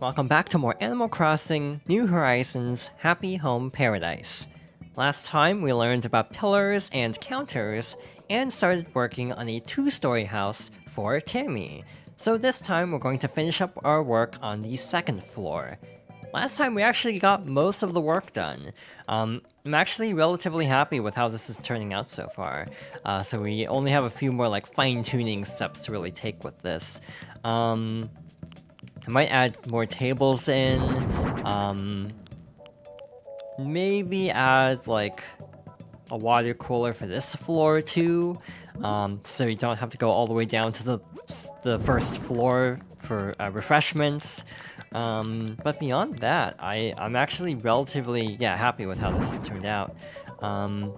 Welcome back to more Animal Crossing New Horizons Happy Home Paradise. Last time we learned about pillars and counters and started working on a two-story house for Tammy. So this time we're going to finish up our work on the second floor. Last time we actually got most of the work done. I'm actually relatively happy with how this is turning out so far. So we only have a few more like fine-tuning steps to really take with this. I might add more tables in. Maybe add like a water cooler for this floor too, so you don't have to go all the way down to the first floor for refreshments. But beyond that, I'm actually relatively happy with how this has turned out. I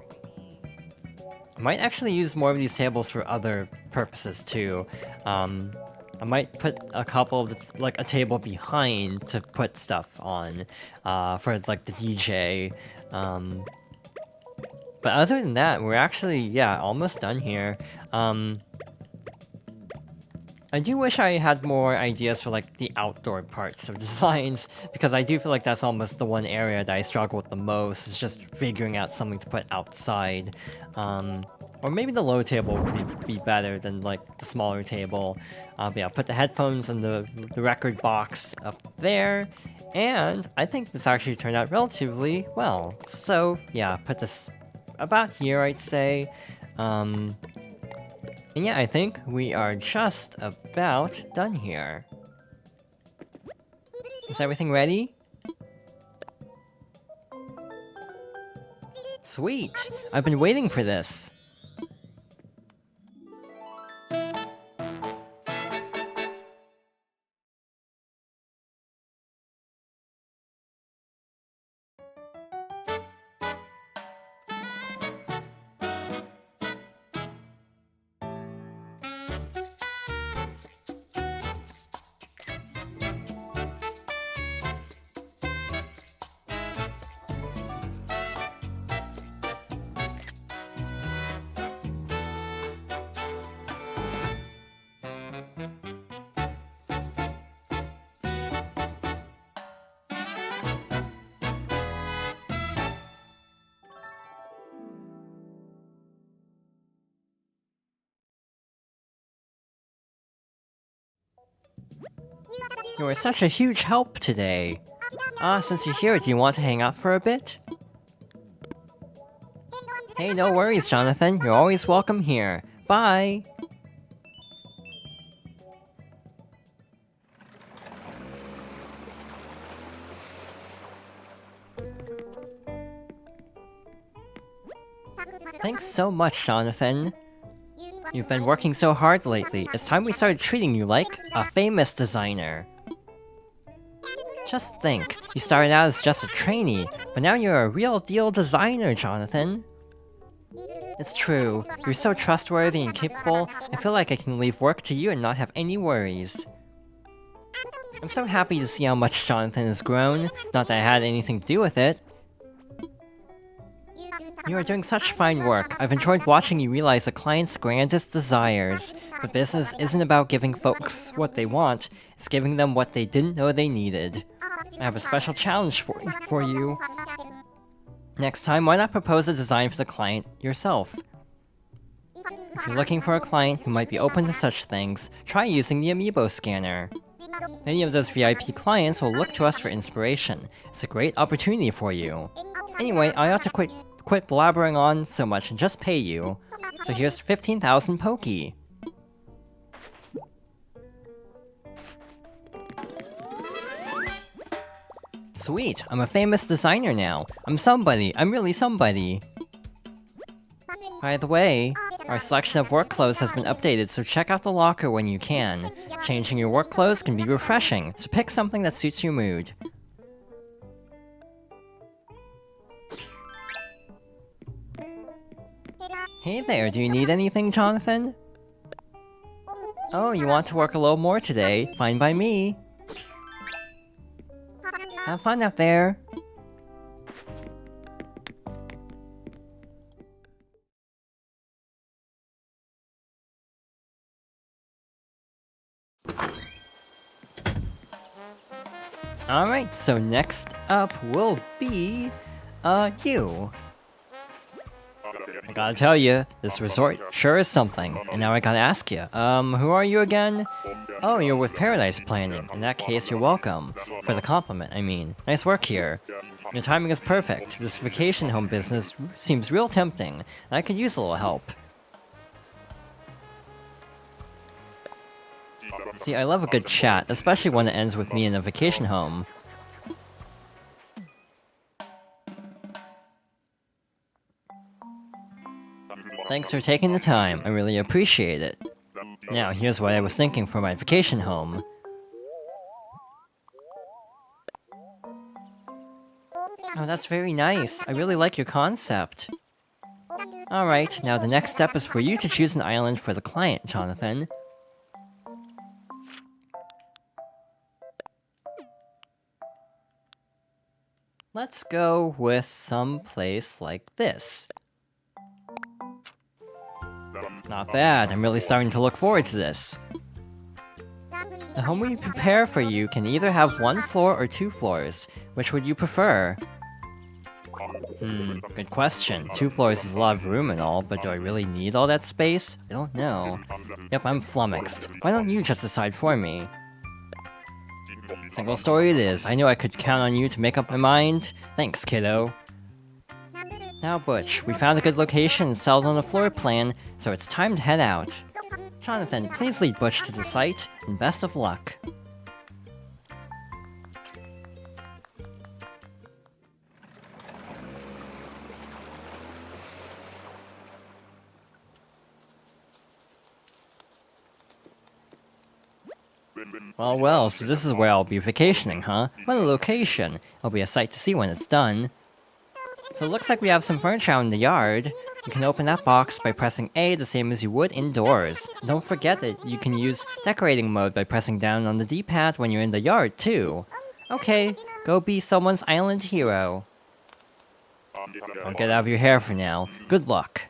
might actually use more of these tables for other purposes too. I might put a couple of like a table behind to put stuff on for like the DJ. But other than that, we're actually almost done here. I do wish I had more ideas for like the outdoor parts of designs, because I do feel like that's almost the one area that I struggle with the most, is just figuring out something to put outside. Or maybe the low table would be better than like the smaller table. But yeah, put the headphones and the record box up there. And I think this actually turned out relatively well. So yeah, put this about here, I'd say. And yeah, I think we are just about done here. Is everything ready? Sweet! I've been waiting for this. You were such a huge help today. Since you're here, do you want to hang out for a bit? Hey, no worries, Jonathan. You're always welcome here. Bye! Thanks so much, Jonathan. You've been working so hard lately. It's time we started treating you like a famous designer. Just think, you started out as just a trainee, but now you're a real deal designer, Jonathan. It's true, you're so trustworthy and capable, I feel like I can leave work to you and not have any worries. I'm so happy to see how much Jonathan has grown, not that I had anything to do with it. You are doing such fine work. I've enjoyed watching you realize a client's grandest desires. But business isn't about giving folks what they want, it's giving them what they didn't know they needed. I have a special challenge for you. Next time, why not propose a design for the client yourself? If you're looking for a client who might be open to such things, try using the Amiibo scanner. Many of those VIP clients will look to us for inspiration. It's a great opportunity for you. Anyway, I ought to quit blabbering on so much and just pay you. So here's 15,000 Poki. Sweet, I'm a famous designer now. I'm somebody, I'm really somebody. By the way, our selection of work clothes has been updated, so check out the locker when you can. Changing your work clothes can be refreshing, so pick something that suits your mood. Hey there, do you need anything, Jonathan? Oh, you want to work a little more today? Fine by me. Have fun out there. Alright, so next up will be, you. I gotta tell you, this resort sure is something. And now I gotta ask you, who are you again? Oh, you're with Paradise Planning. In that case, you're welcome. For the compliment, I mean. Nice work here. Your timing is perfect. This vacation home business seems real tempting, and I could use a little help. See, I love a good chat, especially when it ends with me in a vacation home. Thanks for taking the time, I really appreciate it. Now, here's what I was thinking for my vacation home. Oh, that's very nice. I really like your concept. Alright, now the next step is for you to choose an island for the client, Jonathan. Let's go with some place like this. Not bad, I'm really starting to look forward to this. The home we prepare for you can either have 1 floor or 2 floors. Which would you prefer? Good question. 2 floors is a lot of room and all, but do I really need all that space? I don't know. Yep, I'm flummoxed. Why don't you just decide for me? Single story it is. I knew I could count on you to make up my mind. Thanks, kiddo. Now, Butch, we found a good location settled on a floor plan, so it's time to head out. Jonathan, please lead Butch to the site, and best of luck. Well, so this is where I'll be vacationing, huh? What a location! It'll be a sight to see when it's done. So it looks like we have some furniture out in the yard. You can open that box by pressing A the same as you would indoors. And don't forget that you can use decorating mode by pressing down on the D-pad when you're in the yard, too. Okay, go be someone's island hero. I'll get out of your hair for now. Good luck.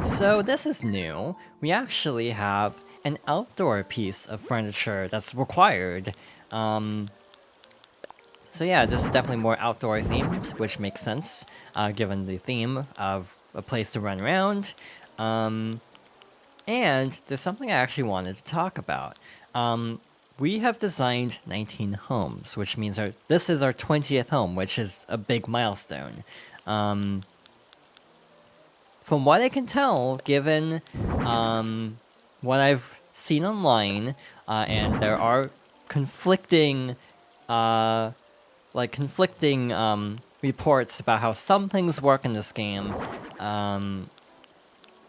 So this is new. We actually have an outdoor piece of furniture that's required. So yeah, this is definitely more outdoor themed, which makes sense, given the theme of a place to run around. And there's something I actually wanted to talk about. We have designed 19 homes, which means this is our 20th home, which is a big milestone. From what I can tell, given what I've seen online, and there are conflicting reports about how some things work in this game.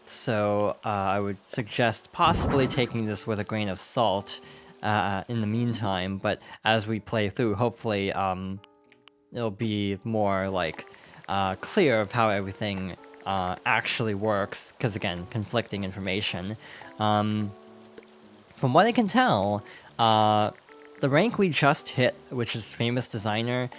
So I would suggest possibly taking this with a grain of salt in the meantime, but as we play through, hopefully it'll be more clear of how everything actually works, because again, conflicting information. From what I can tell, the rank we just hit, which is Famous Designer,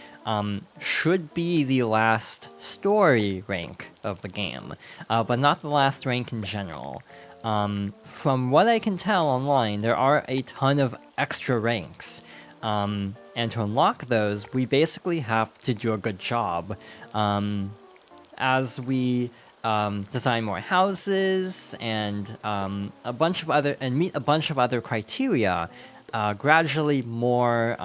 should be the last story rank of the game, but not the last rank in general. From what I can tell online, there are a ton of extra ranks, and to unlock those, we basically have to do a good job. As we design more houses and meet a bunch of other criteria, gradually more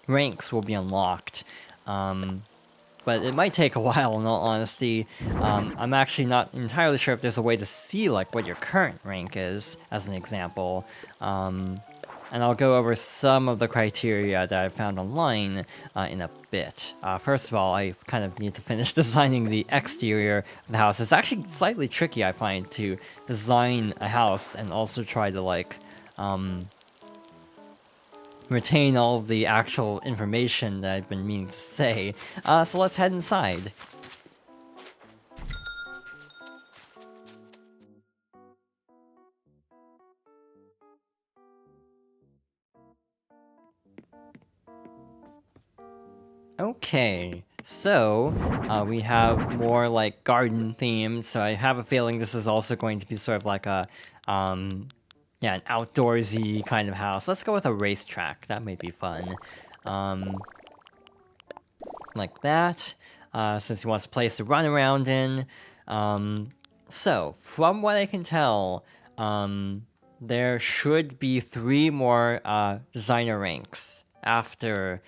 ranks will be unlocked. But it might take a while, in all honesty. I'm actually not entirely sure if there's a way to see what your current rank is, as an example. And I'll go over some of the criteria that I found online in a bit. First of all, I kind of need to finish designing the exterior of the house. It's actually slightly tricky, I find, to design a house and also try to, retain all of the actual information that I've been meaning to say. So let's head inside. Okay, so we have more garden themed, so I have a feeling this is also going to be sort of like a Yeah, an outdoorsy kind of house. Let's go with a racetrack. That may be fun. Like that, since he wants a place to run around in. So, from what I can tell, there should be 3 more designer ranks after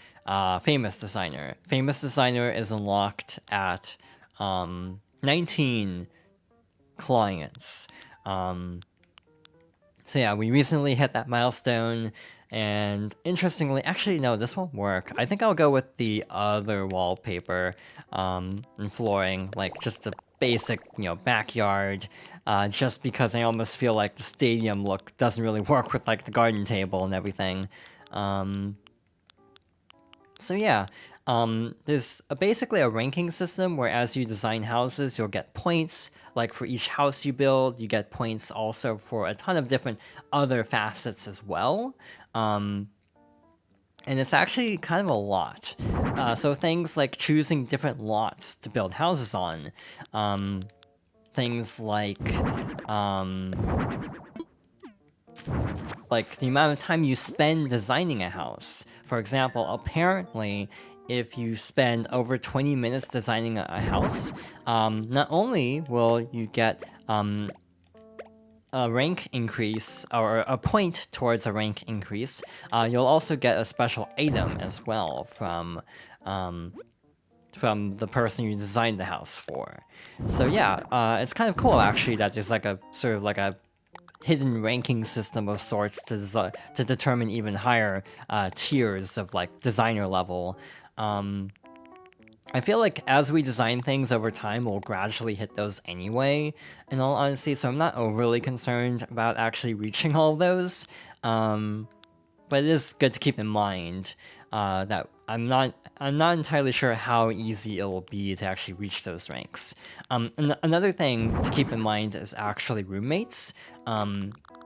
famous designer. Famous designer is unlocked at 19 clients. So yeah, we recently hit that milestone, and interestingly, actually no, this won't work. I think I'll go with the other wallpaper and flooring, like just a basic, backyard, just because I almost feel like the stadium look doesn't really work with like the garden table and everything. So yeah, there's basically a ranking system where as you design houses, you'll get points. Like for each house you build, you get points also for a ton of different other facets as well. And it's actually kind of a lot. So things like choosing different lots to build houses on. Things like the amount of time you spend designing a house. For example, apparently, if you spend over 20 minutes designing a house, not only will you get a rank increase, or a point towards a rank increase, you'll also get a special item as well from the person you designed the house for. So yeah, it's kind of cool actually that there's like a sort of like a hidden ranking system of sorts to determine even higher tiers of like designer level. I feel like as we design things over time, we'll gradually hit those anyway, in all honesty, so I'm not overly concerned about actually reaching all of those. But it is good to keep in mind that I'm not entirely sure how easy it will be to actually reach those ranks. Another thing to keep in mind is actually roommates.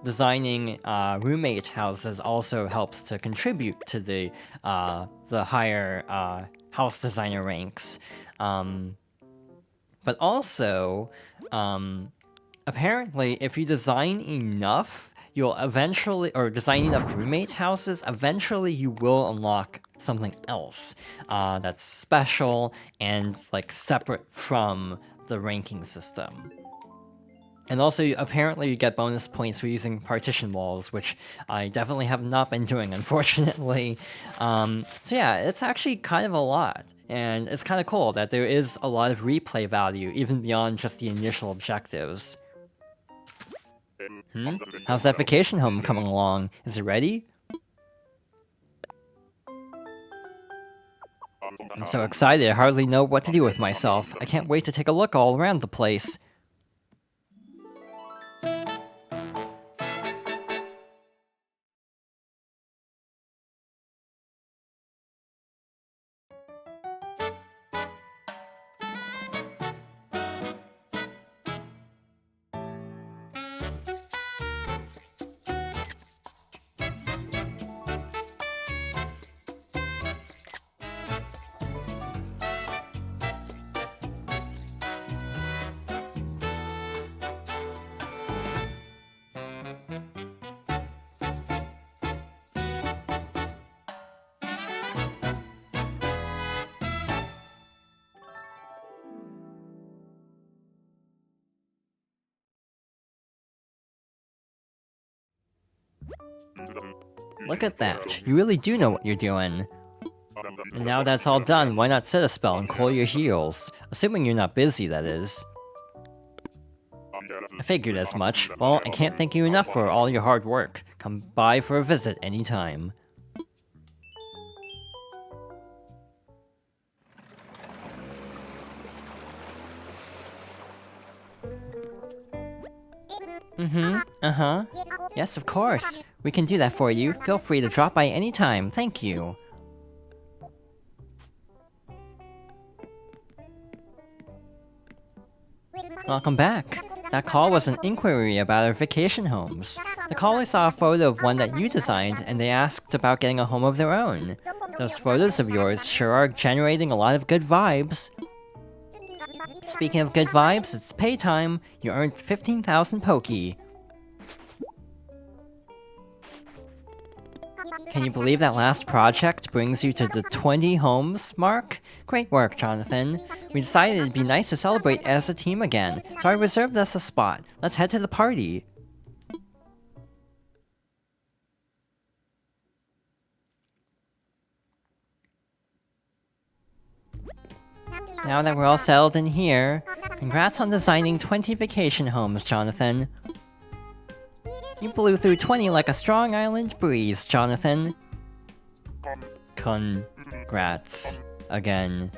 Designing roommate houses also helps to contribute to the higher house designer ranks. But also, apparently, if you design enough, you'll eventually, or design enough roommate houses, eventually you will unlock something else that's special and like separate from the ranking system. And also, apparently you get bonus points for using partition walls, which I definitely have not been doing, unfortunately. So yeah, it's actually kind of a lot. And it's kind of cool that there is a lot of replay value, even beyond just the initial objectives. How's that vacation home coming along? Is it ready? I'm so excited, I hardly know what to do with myself. I can't wait to take a look all around the place. Look at that, you really do know what you're doing. And now that's all done, why not set a spell and cool your heels? Assuming you're not busy, that is. I figured as much. Well, I can't thank you enough for all your hard work. Come by for a visit anytime. Yes, of course. We can do that for you. Feel free to drop by anytime. Thank you. Welcome back. That call was an inquiry about our vacation homes. The caller saw a photo of one that you designed, and they asked about getting a home of their own. Those photos of yours sure are generating a lot of good vibes. Speaking of good vibes, it's pay time. You earned 15,000 Poki. Can you believe that last project brings you to the 20 homes mark? Great work, Jonathan. We decided it'd be nice to celebrate as a team again, so I reserved us a spot. Let's head to the party. Now that we're all settled in here, congrats on designing 20 vacation homes, Jonathan. You blew through 20 like a strong island breeze, Jonathan. Congrats. Again.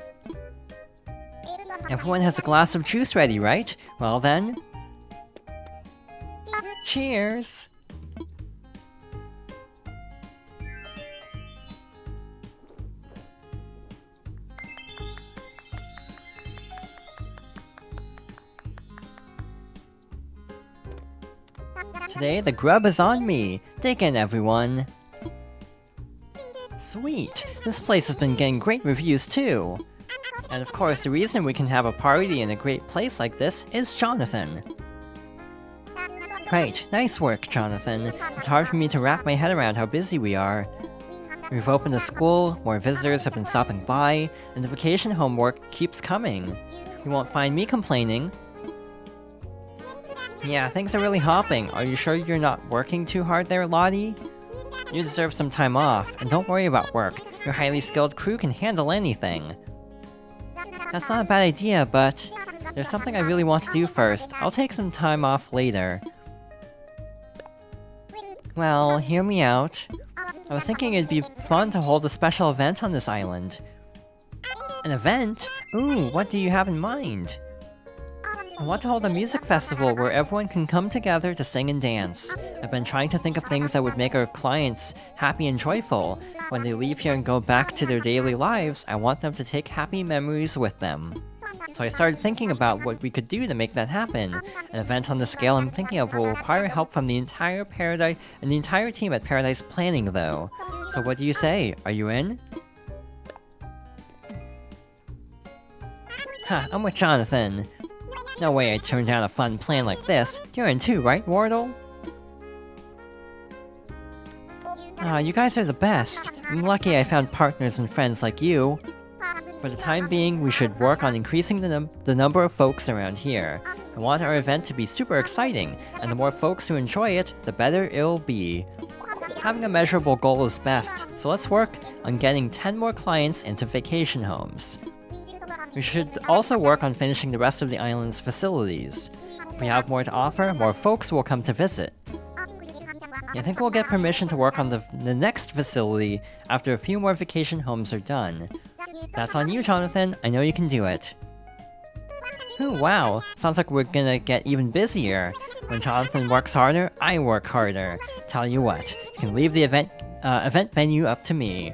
Everyone has a glass of juice ready, right? Well then... cheers! Today, the grub is on me! Dig in, everyone! Sweet! This place has been getting great reviews, too! And of course, the reason we can have a party in a great place like this is Jonathan! Right, nice work, Jonathan. It's hard for me to wrap my head around how busy we are. We've opened a school, more visitors have been stopping by, and the vacation homework keeps coming. You won't find me complaining. Yeah, things are really hopping. Are you sure you're not working too hard there, Lottie? You deserve some time off, and don't worry about work. Your highly skilled crew can handle anything. That's not a bad idea, but there's something I really want to do first. I'll take some time off later. Well, hear me out. I was thinking it'd be fun to hold a special event on this island. An event? Ooh, what do you have in mind? I want to hold a music festival where everyone can come together to sing and dance. I've been trying to think of things that would make our clients happy and joyful. When they leave here and go back to their daily lives, I want them to take happy memories with them. So I started thinking about what we could do to make that happen. An event on the scale I'm thinking of will require help from the entire Paradise and the entire team at Paradise Planning, though. So what do you say? Are you in? Ha, I'm with Jonathan. No way I'd turn down a fun plan like this. You're in too, right, Wardle? You guys are the best. I'm lucky I found partners and friends like you. For the time being, we should work on increasing the number of folks around here. I want our event to be super exciting, and the more folks who enjoy it, the better it'll be. Having a measurable goal is best, so let's work on getting 10 more clients into vacation homes. We should also work on finishing the rest of the island's facilities. If we have more to offer, more folks will come to visit. I think we'll get permission to work on the next facility after a few more vacation homes are done. That's on you, Jonathan. I know you can do it. Ooh, wow. Sounds like we're gonna get even busier. When Jonathan works harder, I work harder. Tell you what, you can leave the event venue up to me.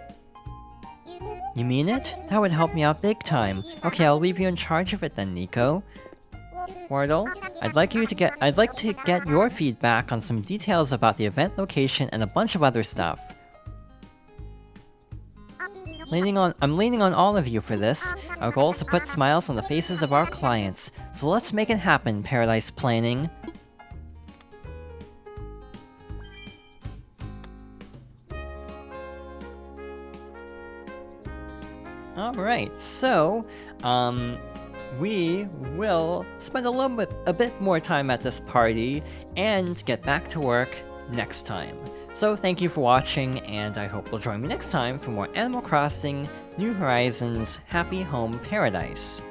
You mean it? That would help me out big time. Okay, I'll leave you in charge of it then, Nico. Wardle, I'd like to get your feedback on some details about the event location and a bunch of other stuff. I'm leaning on all of you for this. Our goal is to put smiles on the faces of our clients. So let's make it happen, Paradise Planning. Alright, so, we will spend a bit more time at this party and get back to work next time. So thank you for watching, and I hope you'll join me next time for more Animal Crossing New Horizons Happy Home Paradise.